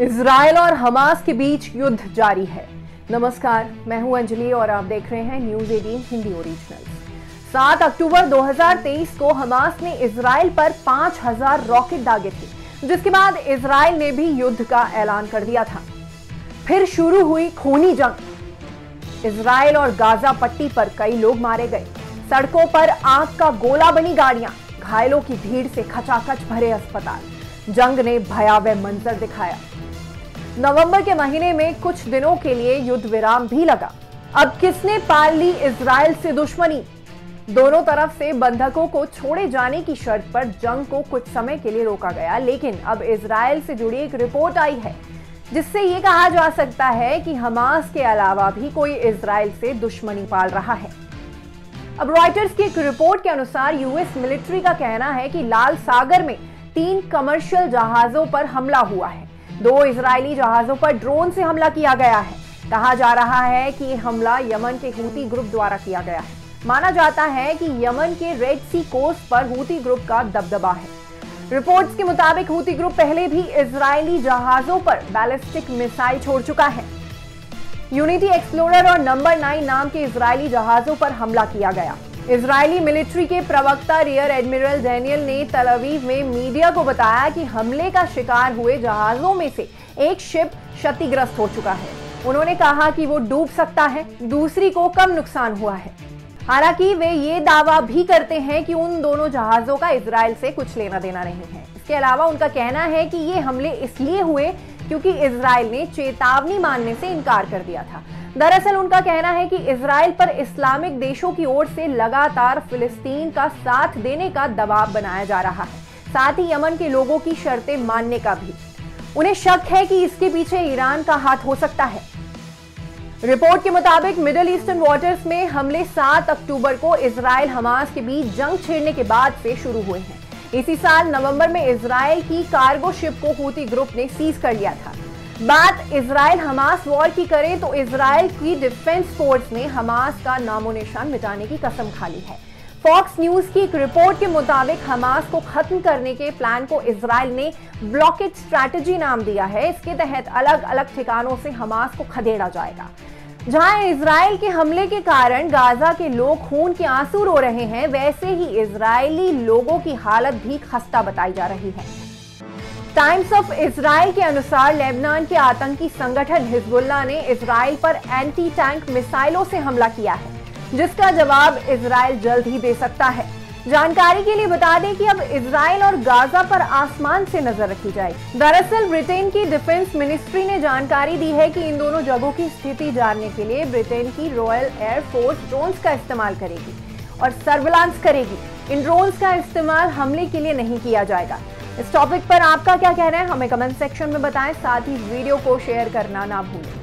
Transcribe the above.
Israel और Hamas के बीच युद्ध जारी है। नमस्कार, मैं हूं अंजलि और आप देख रहे हैं न्यूज 18 हिंदी ओरिजिनल। 7 अक्टूबर 2023 को हमास ने इजराइल पर 5000 रॉकेट दागे थे, जिसके बाद इजराइल ने भी युद्ध का ऐलान कर दिया था। फिर शुरू हुई खूनी जंग। इजराइल और गाजा पट्टी पर कई लोग मारे गए। सड़कों पर आग का गोला बनी गाड़ियां, घायलों की भीड़ से खचाखच भरे अस्पताल। जंग ने भयावह मंजर दिखाया। नवंबर के महीने में कुछ दिनों के लिए युद्ध विराम भी लगा। अब किसने पाल ली इजराइल से दुश्मनी? दोनों तरफ से बंधकों को छोड़े जाने की शर्त पर जंग को कुछ समय के लिए रोका गया, लेकिन अब इजराइल से जुड़ी एक रिपोर्ट आई है जिससे यह कहा जा सकता है कि हमास के अलावा भी कोई इजराइल से दुश्मनी पाल रहा है। अब रॉयटर्स की एक रिपोर्ट के अनुसार यूएस मिलिट्री का कहना है कि लाल सागर में 3 कमर्शियल जहाजों पर हमला हुआ है। 2 इजरायली जहाजों पर ड्रोन से हमला किया गया है। कहा जा रहा है कि यह हमला यमन के हूती ग्रुप द्वारा किया गया है। माना जाता है कि यमन के रेड सी कोस्ट पर हूती ग्रुप का दबदबा है। रिपोर्ट्स के मुताबिक हूती ग्रुप पहले भी इजरायली जहाजों पर बैलिस्टिक मिसाइल छोड़ चुका है। यूनिटी एक्सप्लोरर और नंबर 9 नाम के इजरायली जहाजों पर हमला किया गया। इजरायली मिलिट्री के प्रवक्ता रियर एडमिरल डैनियल ने तल अवीव में मीडिया को बताया कि हमले का शिकार हुए जहाजों में से एक शिप क्षतिग्रस्त हो चुका है। उन्होंने कहा कि वो डूब सकता है, दूसरी को कम नुकसान हुआ है। हालांकि वे ये दावा भी करते हैं कि उन दोनों जहाजों का इजराइल से कुछ लेना देना नहीं है। इसके अलावा उनका कहना है कि ये हमले इसलिए हुए क्योंकि इजराइल ने चेतावनी मानने से इनकार कर दिया था। दरअसल उनका कहना है कि इजराइल पर इस्लामिक देशों की ओर से लगातार फिलिस्तीन का साथ देने का दबाव बनाया जा रहा है, साथ ही यमन के लोगों की शर्तें मानने का भी। उन्हें शक है कि इसके पीछे ईरान का हाथ हो सकता है। रिपोर्ट के मुताबिक मिडिल ईस्टर्न वाटर्स में हमले 7 अक्टूबर को इजराइल हमास के बीच जंग छेड़ने के बाद से शुरू हुए हैं। इसी साल नवंबर में इजराइल की कार्गो शिप को हूती ग्रुप ने सीज कर लिया था। बात इजराइल हमास वॉर की करें तो इजराइल की डिफेंस फोर्स ने हमास का नामो निशान मिटाने की कसम खा ली है। फॉक्स न्यूज की एक रिपोर्ट के मुताबिक हमास को खत्म करने के प्लान को इजराइल ने ब्लॉकेज स्ट्रैटेजी नाम दिया है। इसके तहत अलग अलग ठिकानों से हमास को खदेड़ा जाएगा। जहां इजराइल के हमले के कारण गाजा के लोग खून के आंसू रो रहे हैं, वैसे ही इजरायली लोगों की हालत भी खस्ता बताई जा रही है। टाइम्स ऑफ इजराइल के अनुसार लेबनान के आतंकी संगठन हिजबुल्लाह ने इजराइल पर एंटी टैंक मिसाइलों से हमला किया है, जिसका जवाब इजराइल जल्द ही दे सकता है। जानकारी के लिए बता दें कि अब इजराइल और गाजा पर आसमान से नजर रखी जाएगी। दरअसल ब्रिटेन की डिफेंस मिनिस्ट्री ने जानकारी दी है कि इन दोनों जगहों की स्थिति जानने के लिए ब्रिटेन की रॉयल एयर फोर्स ड्रोन्स का इस्तेमाल करेगी और सर्विलांस करेगी। इन ड्रोन्स का इस्तेमाल हमले के लिए नहीं किया जाएगा। इस टॉपिक पर आपका क्या कहना है, हमें कमेंट सेक्शन में बताएं। साथ ही वीडियो को शेयर करना ना भूलें।